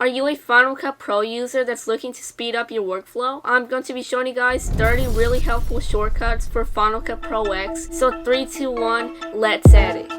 Are you a Final Cut Pro user that's looking to speed up your workflow? I'm going to be showing you guys 30 really helpful shortcuts for Final Cut Pro X. So 3, 2, 1, let's edit.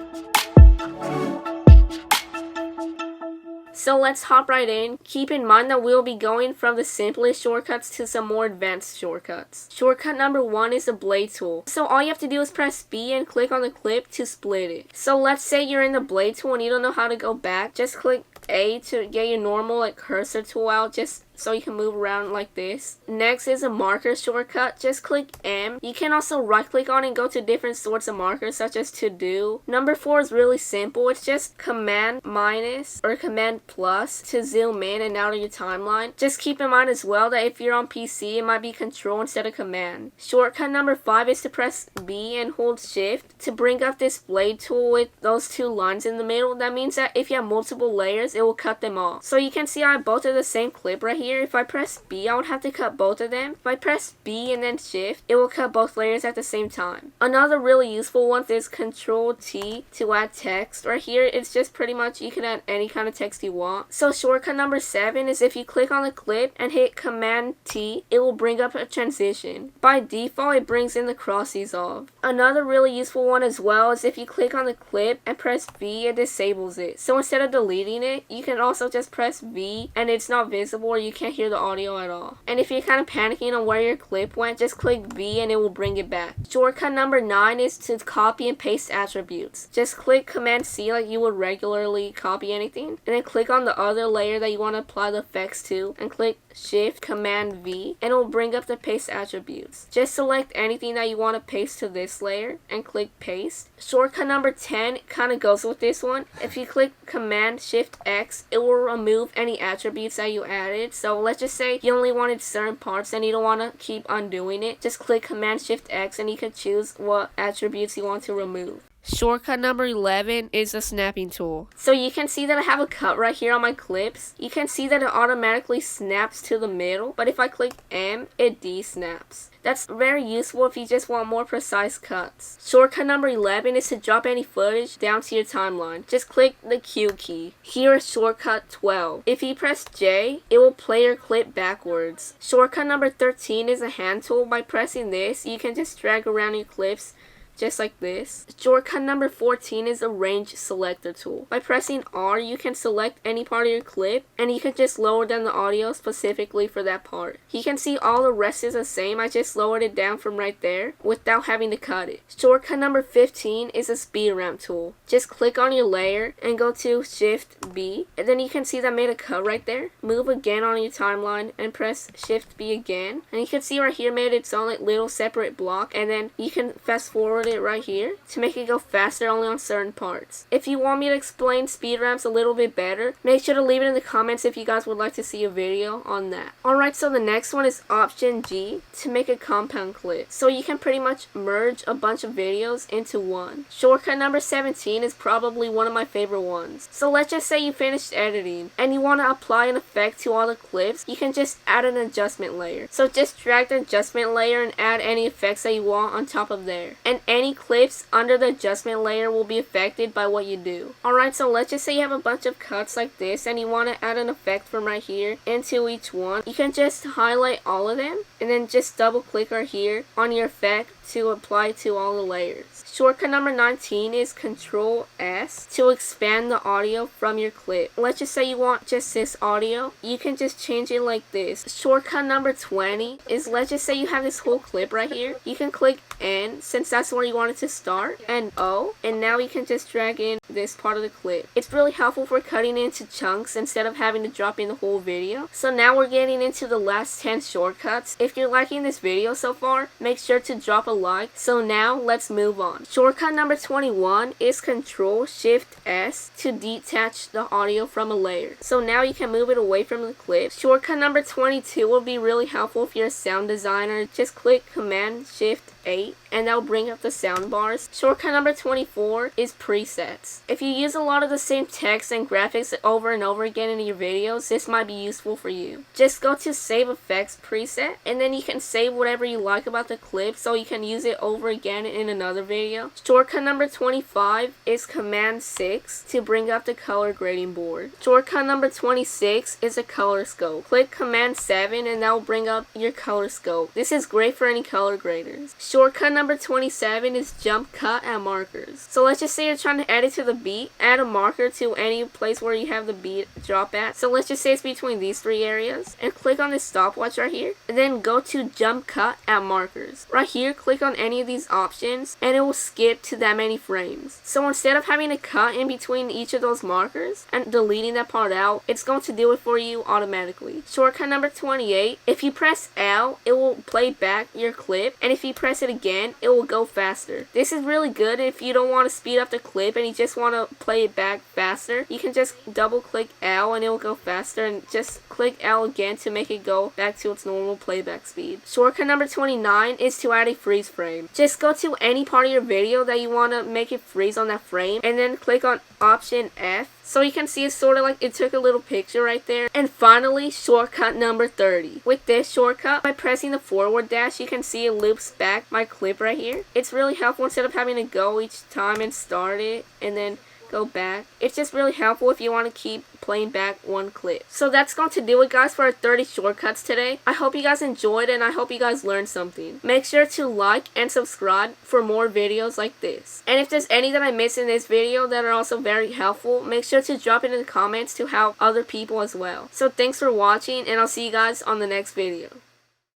So let's hop right in. Keep in mind that we'll be going from the simplest shortcuts to some more advanced shortcuts. Shortcut number 1 is the blade tool. So all you have to do is press B and click on the clip to split it. So let's say you're in the blade tool and you don't know how to go back. Just click A to get your normal cursor tool out, just so you can move around like this. Next is a marker shortcut. Just click M. You can also right click on it and go to different sorts of markers such as to do. Number 4 is really simple. It's just Command minus or Command plus to zoom in and out of your timeline. Just keep in mind as well that if you're on PC, it might be Control instead of Command. Shortcut number 5 is to press B and hold Shift to bring up this blade tool with those 2 lines in the middle. That means that if you have multiple layers, it will cut them off. So you can see I have both of the same clip right here. If I press B, I would have to cut both of them. If I press B and then Shift, it will cut both layers at the same time. Another really useful one is Control T to add text. Right here, it's just pretty much you can add any kind of text you want. So shortcut number 7 is if you click on the clip and hit Command T, it will bring up a transition. By default, it brings in the cross dissolve. Another really useful one as well is if you click on the clip and press V, it disables it. So instead of deleting it, you can also just press V and it's not visible or you can't hear the audio at all. And if you're kind of panicking on where your clip went, just click V and it will bring it back. Shortcut number 9 is to copy and paste attributes. Just click Command C like you would regularly copy anything, and then click on the other layer that you want to apply the effects to and click Shift Command V and it will bring up the paste attributes. Just select anything that you want to paste to this layer and click paste. Shortcut number 10 kind of goes with this one. If you click Command Shift X, it will remove any attributes that you added. So let's just say you only wanted certain parts and you don't want to keep undoing it. Just click Command Shift X and you can choose what attributes you want to remove. Shortcut number 11 is the snapping tool. So you can see that I have a cut right here on my clips. You can see that it automatically snaps to the middle, but if I click M, it de-snaps. That's very useful if you just want more precise cuts. Shortcut number 11 is to drop any footage down to your timeline. Just click the Q key. Here is shortcut 12. If you press J, it will play your clip backwards. Shortcut number 13 is a hand tool. By pressing this, you can just drag around your clips just like this. Shortcut number 14 is a range selector tool. By pressing R, you can select any part of your clip and you can just lower down the audio specifically for that part. You can see all the rest is the same. I just lowered it down from right there without having to cut it. Shortcut number 15 is a speed ramp tool. Just click on your layer and go to Shift B, and then you can see that I made a cut right there. Move again on your timeline and press Shift B again, and you can see right here made its own little separate block, and then you can fast forward it right here to make it go faster only on certain parts. If you want me to explain speed ramps a little bit better, make sure to leave it in the comments if you guys would like to see a video on that. Alright, so the next one is Option G to make a compound clip. So you can pretty much merge a bunch of videos into one. Shortcut number 17 is probably one of my favorite ones. So let's just say you finished editing and you want to apply an effect to all the clips. You can just add an adjustment layer. So just drag the adjustment layer and add any effects that you want on top of there. And any clips under the adjustment layer will be affected by what you do. Alright, so let's just say you have a bunch of cuts like this and you want to add an effect from right here into each one. You can just highlight all of them and then just double click right here on your effect to apply to all the layers. Shortcut number 19 is Control S to expand the audio from your clip. Let's just say you want just this audio. You can just change it like this. Shortcut number 20 is, let's just say you have this whole clip right here. You can click N since that's where you want it to start, and O, and now you can just drag in this part of the clip. It's really helpful for cutting into chunks instead of having to drop in the whole video. So now we're getting into the last 10 shortcuts. If you're liking this video so far, make sure to drop a like. So now let's move on. Shortcut number 21 is Control Shift S to detach the audio from a layer. So now you can move it away from the clip. Shortcut number 22 will be really helpful if you're a sound designer. Just click Command Shift 8, and that'll bring up the sound bars. Shortcut number 24 is presets. If you use a lot of the same text and graphics over and over again in your videos, this might be useful for you. Just go to Save Effects preset, and then you can save whatever you like about the clip so you can use it over again in another video. Shortcut number 25 is Command 6 to bring up the color grading board. Shortcut number 26 is a color scope. Click Command 7 and that will bring up your color scope. This is great for any color graders. Shortcut number 27 is jump cut at markers. So let's just say you're trying to edit to the beat, add a marker to any place where you have the beat drop at. So let's just say it's between these 3 areas, and click on this stopwatch right here, and then go to jump cut at markers. Right here, click on any of these options and it will skip to that many frames. So instead of having to cut in between each of those markers and deleting that part out, it's going to do it for you automatically. Shortcut number 28, if you press L, it will play back your clip, and if you press it again, it will go faster. This is really good if you don't want to speed up the clip and you just want to play it back faster. You can just double click L and it will go faster, and just click L again to make it go back to its normal playback speed. Shortcut number 29 is to add a freeze frame. Just go to any part of your video that you want to make it freeze on that frame, and then click on Option F. So you can see it's sort of like it took a little picture right there. And finally, shortcut number 30. With this shortcut, by pressing the forward dash, you can see it loops back my clip right here. It's really helpful instead of having to go each time and start it and then go back. It's just really helpful if you want to keep playing back one clip. So that's going to do it, guys, for our 30 shortcuts today. I hope you guys enjoyed and I hope you guys learned something. Make sure to like and subscribe for more videos like this. And if there's any that I missed in this video that are also very helpful, make sure to drop it in the comments to help other people as well. So thanks for watching, and I'll see you guys on the next video.